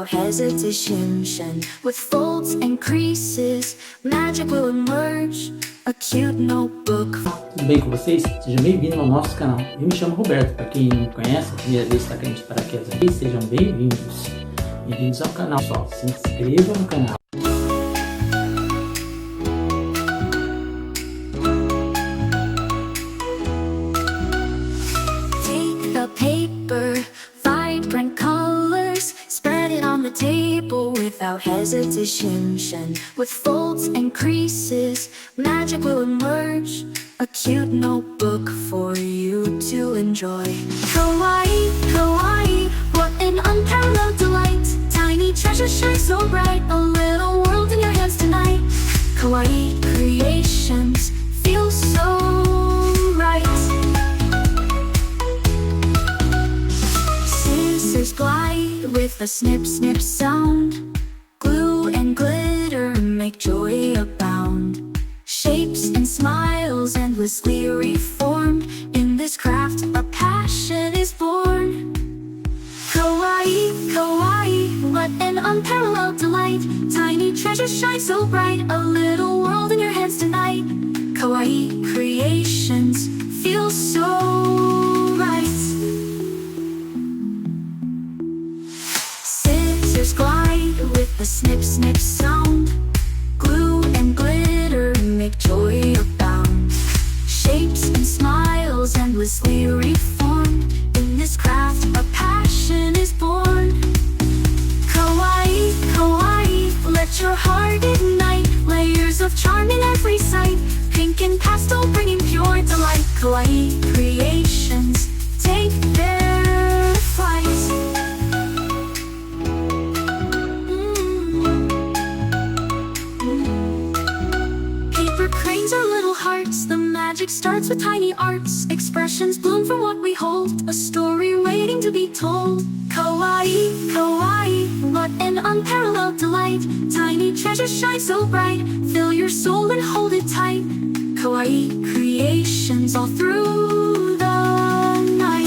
without hesitation. With folds and creases, magic will emerge, a cute notebook. Tudo bem com vocês? Sejam bem-vindos ao nosso canal. Eu me chamo Roberto, para quem não me conhece, a primeira vez que está caindo de paraquedas aqui, sejam bem-vindos. Bem-vindos ao canal, pessoal. Se inscreva no canal. Take the paper, vibrant colors, spread it on the table without hesitation. With folds and creases, magic will emerge, a cute notebook for you to enjoy. Kawaii, kawaii, what an unparalleled delight. Tiny treasures shine so bright, a little world in your hands tonight. Kawaii creations feel so right. Scissors glide with a snip snip sound. Glue and glitter make joy abound. Shapes and smiles endlessly reformed. In this craft a passion is born. Kawaii, kawaii, what an unparalleled delight. Tiny treasures shine so bright, a little world in your hands tonight. Kawaii creations feel so right. Scissors glide with the snip snip sound. Glue and glitter make joy abound. Shapes and smiles endlessly reformed. In this craft a passion is born. Kawaii, kawaii, let your heart ignite. Layers of charm in every sight. Pink and pastel bringing pure delight. Kawaii creations take their flight. Paper cranes are little hearts. The magic starts with tiny arts. Expressions bloom from what we hold, a story waiting to be told. Kawaii, kawaii, what an unparalleled delight. Tiny treasures shine so bright. Fill your soul and hold it tight. Kawaii creations all through the night.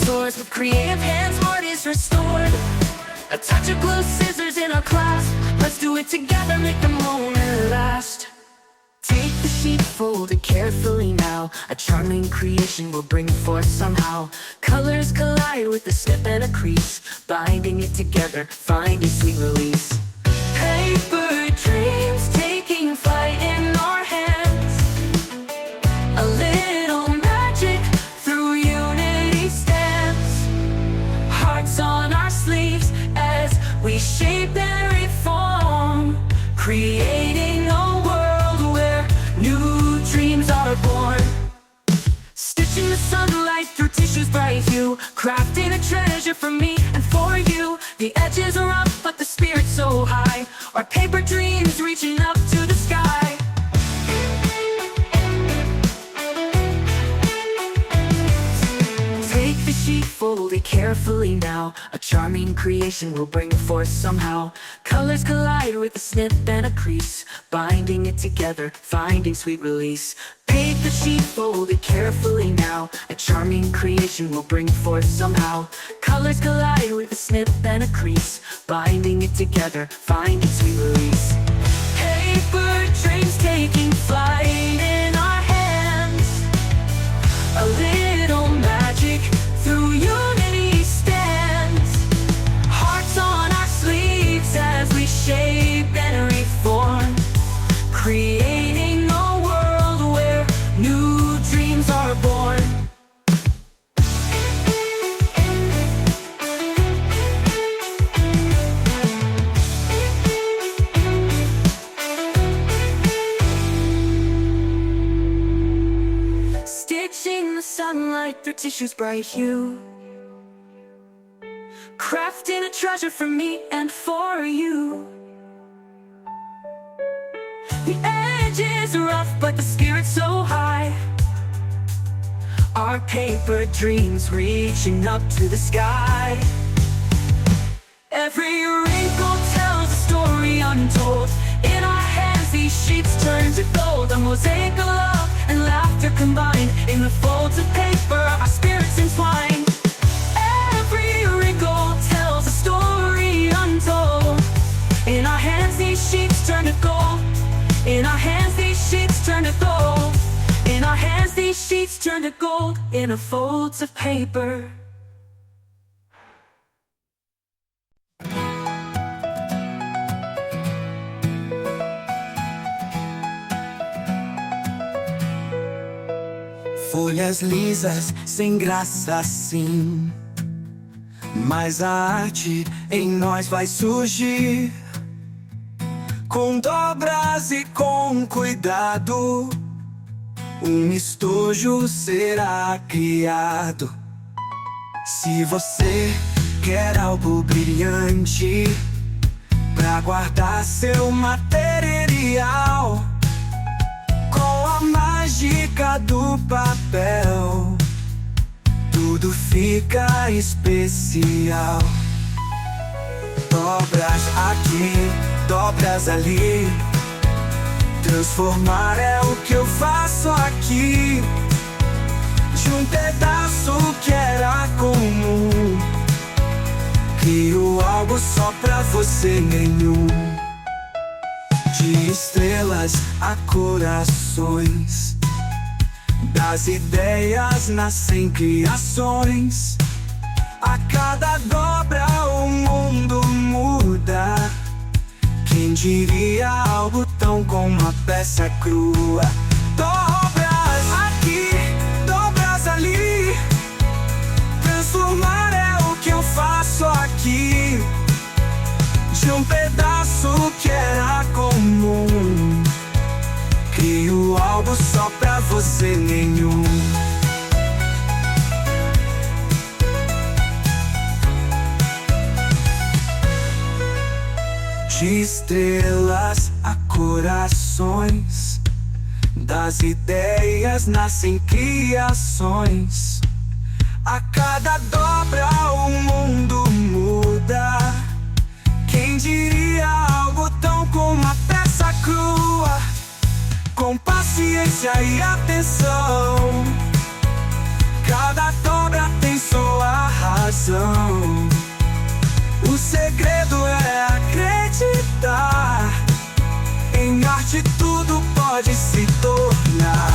Soars with creative hands, heart is restored. A touch of glue, scissors in our class. Let's do it together, make the moment last. Take the sheet, fold it carefully now. A charming creation will bring forth somehow. Colors collide with a snip and a crease. Binding it together, finding sweet release. Paper dreams taking flight in our hands. A little magic through unity stands. Hearts on our sleeves as we shape and reform. Creating a world where new dreams are born. Stitching the sunlight through tissue's bright hue. Crafting a treasure for me and for you. The edges are rough but the spirit's so high. Our paper dreams reaching up to the sky. Take the sheet, fold it carefully now. A charming creation will bring forth somehow. Colors collide with a snip and a crease. Binding it together, finding sweet release. Take the sheet, fold it carefully now. A charming creation will bring forth somehow. Colors collide with a snip and a crease. Binding it together, finding sweet release. Paper dreams taking flight in our hands. A little magic through unity stands. Hearts on our sleeves as we shape and reform. Creating a world where new dreams are born. sunlight through tissue's bright hue, crafting a treasure for me and for you. The edge is rough, but the spirit's so high. Our paper dreams reaching up to the sky. Every wrinkle tells a story untold. In our hands these sheets turn to gold. A mosaic of love and laughter combined. In the folds of paper our spirits entwine. Every wrinkle tells a story untold. In our hands these sheets turn to gold. In our hands these sheets turn to gold. In our hands these sheets turn to gold. In the folds of paper. Folhas lisas, sem graça sim, mas a arte em nós vai surgir. Com dobras e com cuidado, um estojo será criado. Se você quer algo brilhante pra guardar seu material, com a mágica do papel, tudo fica especial. Dobras aqui, dobras ali, transformar é o que eu faço aqui. De um pedaço que era comum, crio algo só pra você nenhum. De estrelas a corações, das ideias nascem criações. A cada dobra o mundo muda. Quem diria algo tão com uma peça crua? Dobras aqui, dobras ali, transformar é o que eu faço aqui. De um pedaço que era comum, crio algo só pra você nenhum. De estrelas a corações, das ideias nascem criações. A cada dobra o mundo muda. Quem diria algo tão com uma peça crua? Com paciência e atenção, cada dobra tem sua razão. O segredo é acreditar. Em arte tudo pode se tornar.